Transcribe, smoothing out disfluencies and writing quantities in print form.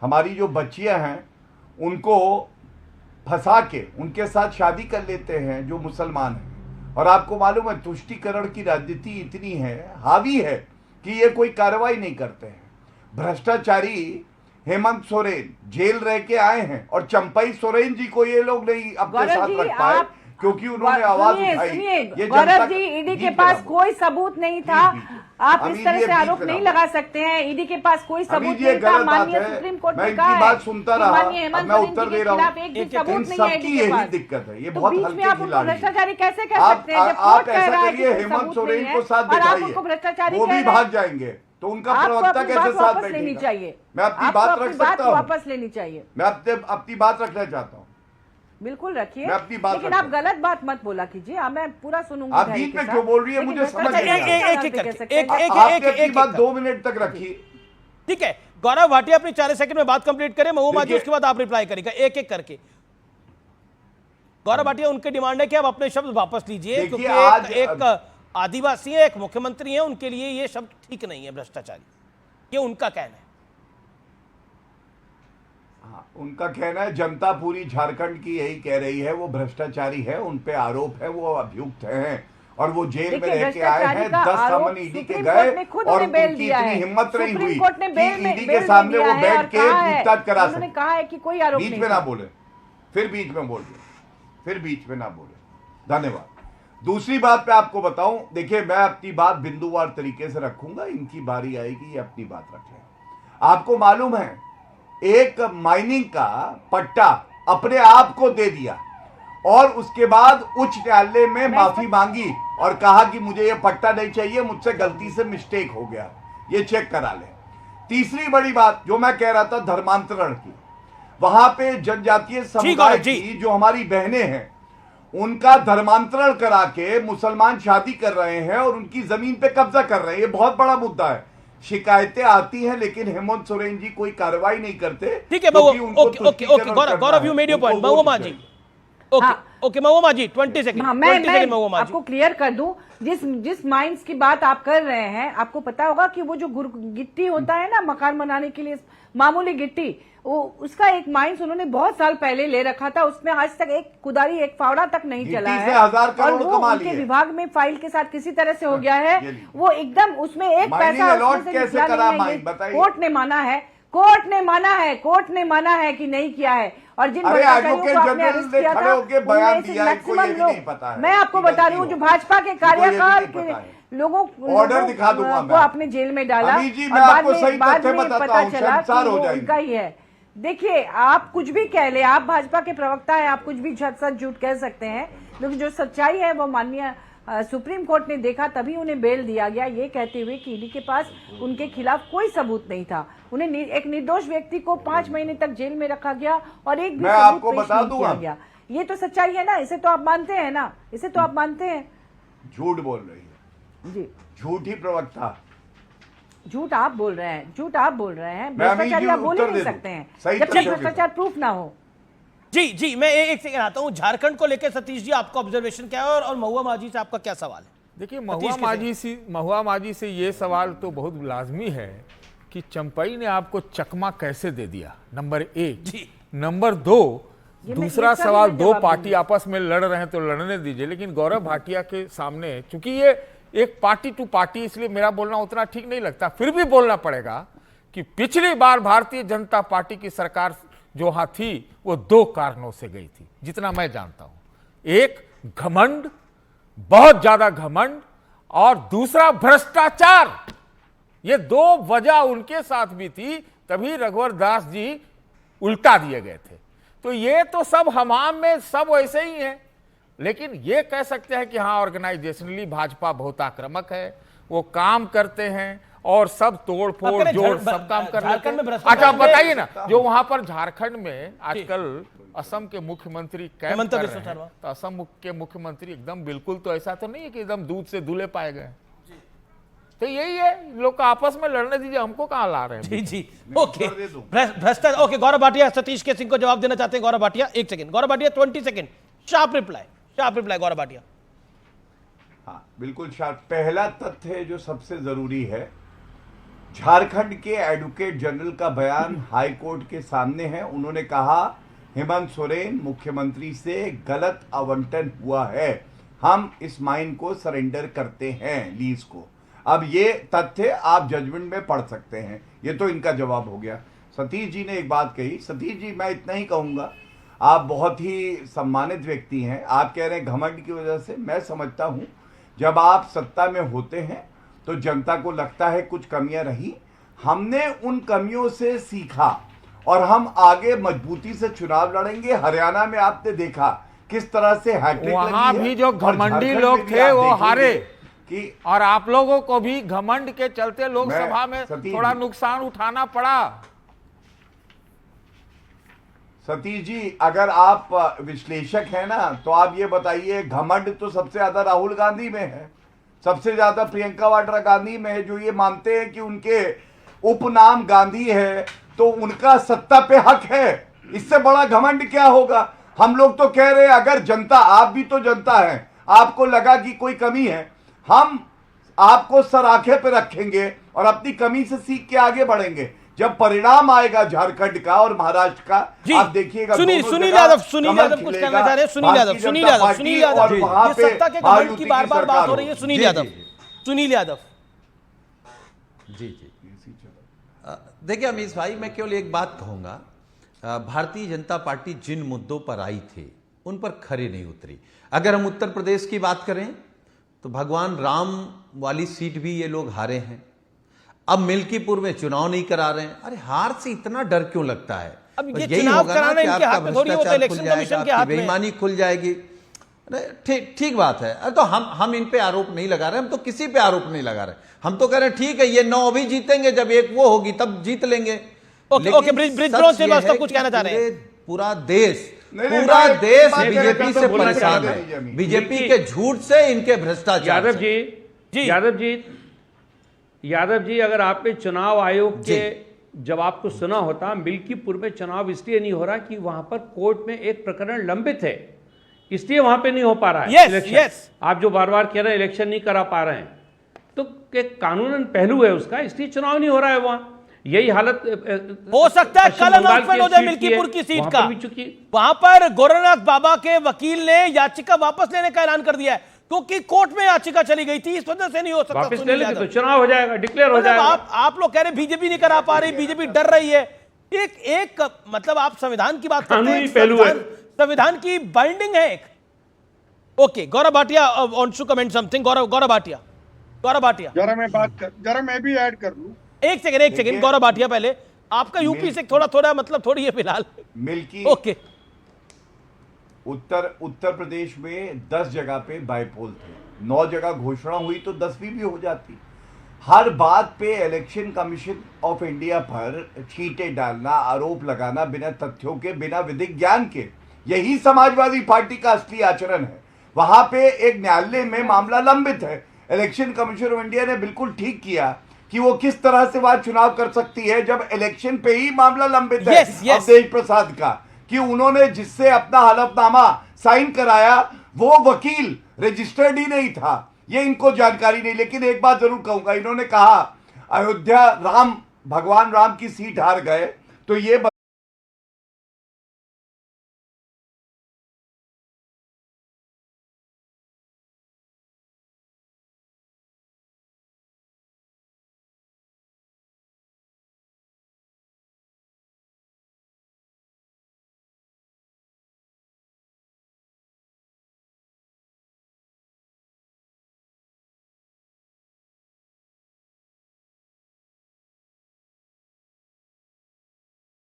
हमारी जो बच्चियां हैं उनको फंसा के उनके साथ शादी कर लेते हैं जो मुसलमान हैं। और आपको मालूम है तुष्टीकरण की राजनीति इतनी है, हावी है, कि ये कोई कार्रवाई नहीं करते हैं। भ्रष्टाचारी हेमंत सोरेन जेल रह के आए हैं और चंपई सोरेन जी को ये लोग नहीं अपने साथ रख पाए क्योंकि उन्होंने आवाज उठाई। ये गौरव जी, ईडी के पास कोई सबूत नहीं था। आप इस तरह से आरोप नहीं लगा सकते हैं। ईडी के पास कोई सबूत नहीं था। माननीय सुप्रीम कोर्ट ने कहा है, बात सुनता रहा, मैं उत्तर दे रहा हूँ। एक भी सबूत नहीं है ईडी के पास। दिक्कत है, ये बहुत बीच में आप उनको भ्रष्टाचारी कैसे कह सकते हैं? आप ऐसा करिए, हेमंत सोरेन को साथ दिखाइए, वो भी भाग जाएंगे तो उनका प्रवक्ता कैसे साथ वापस लेनी चाहिए। मैं अपनी बात रख सकता हूँ, वापस लेनी चाहिए। मैं अपनी बात रखना चाहता हूँ। बिल्कुल रखिए, मैं अपनी बात लेकिन आप गलत बात मत बोला कीजिए। मैं पूरा सुनूंगी। आप बीच में क्यों बोल रही है मुझे समझ नहीं आ रहा। एक अपनी बात 2 मिनट तक रखिए। ठीक है, गौरव भाटिया अपनी 4 सेकंड में बात कंप्लीट करें, महबूबा माजी उसके बाद आप रिप्लाई करेगा एक एक करके। गौरव भाटिया, उनकी डिमांड है कि आप अपने शब्द वापस लीजिए, क्योंकि एक आदिवासी है, एक मुख्यमंत्री है, उनके लिए ये शब्द ठीक नहीं है भ्रष्टाचारी, ये उनका कहना है। हाँ, उनका कहना है, जनता पूरी झारखंड की यही कह रही है, वो भ्रष्टाचारी है, उन पे आरोप है, वो अभियुक्त हैं और वो जेल में रह के आए हैं। 10 समन ईडी के गए और उनकी इतनी हिम्मत नहीं हुई कि ईडी के सामने वो बैठ के पूछताछ करा सके। कहा है कि कोई आरोप बीच में ना बोले, फिर बीच में बोल रहे, फिर बीच में ना बोले। धन्यवाद। दूसरी बात मैं आपको बताऊं, देखिए मैं अपनी बात बिंदुवार तरीके से रखूंगा, इनकी बारी आएगी ये अपनी बात रखें। आपको मालूम है एक माइनिंग का पट्टा अपने आप को दे दिया और उसके बाद उच्च न्यायालय में माफी मांगी और कहा कि मुझे ये पट्टा नहीं चाहिए, मुझसे गलती से मिस्टेक हो गया, ये चेक करा ले। तीसरी बड़ी बात जो मैं कह रहा था धर्मांतरण की, वहां पे जनजातीय समुदाय की जो हमारी बहनें हैं उनका धर्मांतरण करा के मुसलमान शादी कर रहे हैं और उनकी जमीन पे कब्जा कर रहे हैं। ये बहुत बड़ा मुद्दा है। शिकायतें आती हैं लेकिन हेमंत सोरेन जी कोई कार्रवाई नहीं करते। ठीक है, Gaurav you made your point. Mehbooba ji, okay Mehbooba ji 20 second. मैं आपको क्लियर कर दूं, जिस माइंस की बात आप कर रहे हैं, आपको पता होगा कि वो जो गिट्टी होता है ना मकान बनाने के लिए, मामूली गिट्टी, वो उसका एक माइंस उन्होंने बहुत साल पहले ले रखा था, उसमें आज तक एक कुदारी एक फावड़ा तक नहीं चला है और वो उनके विभाग में फाइल के साथ किसी तरह से हो गया है। वो एकदम उसमें एक पैसा कोर्ट ने माना है, कोर्ट ने माना है कि नहीं किया है। और जिन भ्रष्टाचारियों को आपने अरेस्ट किया था उनमें मैक्सिमम लोग, मैं आपको बता रही हूँ, जो भाजपा के कार्यकाल के लोगों को आपने जेल में डाला और बाद में पता चला कि वो उनका ही है। देखिए, आप कुछ भी कह ले, आप भाजपा के प्रवक्ता हैं, आप कुछ भी सच झूठ कह सकते हैं, लेकिन जो सच्चाई है वो माननीय सुप्रीम कोर्ट ने देखा, तभी उन्हें बेल दिया गया, ये कहते हुए कि ईडी के पास उनके खिलाफ कोई सबूत नहीं था। उन्हें एक निर्दोष व्यक्ति को 5 महीने तक जेल में रखा गया और एक भी सबूत पेश नहीं किया गया। ये तो सच्चाई है ना, इसे तो आप मानते हैं ना, इसे तो आप मानते हैं। झूठ बोल रही है जी, झूठ ही प्रवक्ता, झूठ आप बोल रहे हैं, झूठ आप बोल रहे हैं। भ्रष्टाचारी आप बोल ही नहीं सकते हैं जब तक भ्रष्टाचार प्रूफ ना हो। जी मैं एक सेकंड आता हूं। झारखंड को लेकर सतीश जी आपका ऑब्जर्वेशन क्या है और महबूबा माजी से आपका क्या सवाल है? देखिए, महबूबा माजी से ये सवाल तो बहुत लाजमी है कि चंपई ने आपको चकमा कैसे दे दिया, नंबर 1। नंबर 2, दूसरा सवाल, 2 पार्टी आपस में लड़ रहे हैं तो लड़ने दीजिए, लेकिन गौरव भाटिया के सामने, चूंकि ये एक पार्टी टू पार्टी, इसलिए मेरा बोलना उतना ठीक नहीं लगता, फिर भी बोलना पड़ेगा कि पिछली बार भारतीय जनता पार्टी की सरकार जो वहां थी वो 2 कारणों से गई थी, जितना मैं जानता हूं। एक, घमंड, बहुत ज्यादा घमंड, और दूसरा भ्रष्टाचार। ये 2 वजह उनके साथ भी थी, तभी रघुवर दास जी उल्टा दिए गए थे। तो ये तो सब हमाम में सब वैसे ही है, लेकिन ये कह सकते हैं कि हाँ, ऑर्गेनाइजेशनली भाजपा बहुत आक्रामक है, वो काम करते हैं और सब तोड़ फोड़ जोड़ सब काम कर लेते हैं। अच्छा, बताइए ना, जो वहां पर झारखंड में आजकल असम के मुख्यमंत्री कैंप कर रहे हैं, तो असम के मुख्यमंत्री एकदम बिल्कुल तो ऐसा तो नहीं है कि एकदम दूध से धुले पाए गए। तो यही है, लोग आपस में लड़ने दीजिए, हमको कहाँ ला रहे हैं। जी ओके, भ्रष्टाचार। ओके, गौरव भाटिया सतीश के सिंह को जवाब देना चाहते हैं। Gaurav Bhatia 1 second. Gaurav Bhatia 20 second, sharp reply Gaurav Bhatia. हाँ बिल्कुल शार्प। पहला तथ्य जो सबसे जरूरी है झारखंड के एडवोकेट जनरल का बयान हाई कोर्ट के सामने है। उन्होंने कहा हेमंत सोरेन मुख्यमंत्री से गलत आवंटन हुआ है, हम इस माइन को सरेंडर करते हैं लीज को। अब ये तथ्य आप जजमेंट में पढ़ सकते हैं। ये तो इनका जवाब हो गया। सतीश जी ने एक बात कही। सतीश जी, मैं इतना ही कहूंगा, आप बहुत ही सम्मानित व्यक्ति हैं। आप कह रहे हैं घमंड की वजह से, मैं समझता हूं जब आप सत्ता में होते हैं तो जनता को लगता है कुछ कमियां रही, हमने उन कमियों से सीखा और हम आगे मजबूती से चुनाव लड़ेंगे। हरियाणा में आपने देखा किस तरह से हैट्रिक वहां भी जो घमंडी लोग थे वो हारे कि, और आप लोगों को भी घमंड के चलते लोकसभा में थोड़ा नुकसान उठाना पड़ा। सतीश जी, अगर आप विश्लेषक हैं ना, तो आप ये बताइए, घमंड तो सबसे ज्यादा राहुल गांधी में है, सबसे ज्यादा प्रियंका वाड्रा गांधी में है, जो ये मानते हैं कि उनके उपनाम गांधी है तो उनका सत्ता पे हक है। इससे बड़ा घमंड क्या होगा? हम लोग तो कह रहे हैं अगर जनता, आप भी तो जनता है, आपको लगा कि कोई कमी है, हम आपको सराखे पे रखेंगे और अपनी कमी से सीख के आगे बढ़ेंगे। जब परिणाम आएगा झारखंड का और महाराष्ट्र का, आप देखिएगा। सुनील यादव कुछ कहना चाह रहे हैं। सुनील यादव ये सत्ता के घमंड की बार-बार बात हो रही है। सुनील यादव जी देखिए अमीश भाई, मैं केवल एक बात कहूंगा, भारतीय जनता पार्टी जिन मुद्दों पर आई थी उन पर खरे नहीं उतरी। अगर हम उत्तर प्रदेश की बात करें तो भगवान राम वाली सीट भी ये लोग हारे हैं। अब मिल्कीपुर में चुनाव नहीं करा रहे हैं। अरे हार से इतना डर क्यों लगता है? अब ये यही चुनाव होगा ना कराना कि इनके आपका हाथ में थोड़ी होता है, भ्रष्टाचार खुल इलेक्शन जाएगा, कमीशन के आपकी हाथ में। बेईमानी खुल जाएगी। ठीक बात है। अरे तो हम इन पे आरोप नहीं लगा रहे, हम तो किसी पे आरोप नहीं लगा रहे। हम तो कह रहे हैं ठीक है, ये 9 अभी जीतेंगे, जब एक वो होगी तब जीत लेंगे। ओके, ब्रिजभ्रॉन श्रीवास्तव कुछ कहना चाह रहे हैं। पूरा देश बीजेपी से परेशान है, बीजेपी के झूठ से, इनके भ्रष्टाचार। यादव जी, अगर आपने चुनाव आयोग के जवाब को सुना होता, मिल्कीपुर में चुनाव इसलिए नहीं हो रहा कि वहां पर कोर्ट में एक प्रकरण लंबित है, इसलिए वहां पे नहीं हो पा रहा है इलेक्शन। आप जो बार बार कह रहे हैं इलेक्शन नहीं करा पा रहे हैं, तो एक कानूनन पहलू है उसका, इसलिए चुनाव नहीं हो रहा है वहां। यही हालत हो सकता है कल अनाउंसमेंट हो जाए मिल्कीपुर की सीट का। वहां पर गोरखनाथ बाबा के वकील ने याचिका वापस लेने का ऐलान कर दिया है, क्योंकि कोर्ट में याचिका चली गई थी, इस वजह से नहीं हो सकता। वापस ले लेंगे तो चुनाव हो जाएगा, डिक्लेयर हो जाएगा। आप लोग कह रहे बीजेपी नहीं करा पा रही, बीजेपी डर रही है। एक मतलब आप संविधान की बात करते हैं, संविधान की बाइंडिंग है एक। Okay, Gaurav Bhatia wants to comment something. Gaurav Bhatia जरा मैं भी ऐड कर लूं। एक सेकंड गौरव भाटिया, पहले आपका यूपी से थोड़ा मतलब थोड़ी है फिलहाल मिल्की। ओके, उत्तर प्रदेश में 10 जगह पे बाइपोल थे, 9 जगह घोषणा हुई तो 10वीं भी हो जाती। हर बात पे इलेक्शन कमीशन ऑफ इंडिया पर चीटें डालना, आरोप लगाना बिना तथ्यों के, बिना विधिक ज्ञान के, यही समाजवादी पार्टी का असली आचरण है। वहां पे एक न्यायालय में मामला लंबित है। इलेक्शन कमीशन ऑफ इंडिया ने बिल्कुल ठीक किया कि वो किस तरह से वहां चुनाव कर सकती है जब इलेक्शन पे ही मामला लंबित है। अवधेश प्रसाद का कि उन्होंने जिससे अपना हलफनामा साइन कराया वो वकील रजिस्टर्ड ही नहीं था, ये इनको जानकारी नहीं। लेकिन एक बात जरूर कहूंगा, इन्होंने कहा अयोध्या भगवान राम की सीट हार गए, तो ये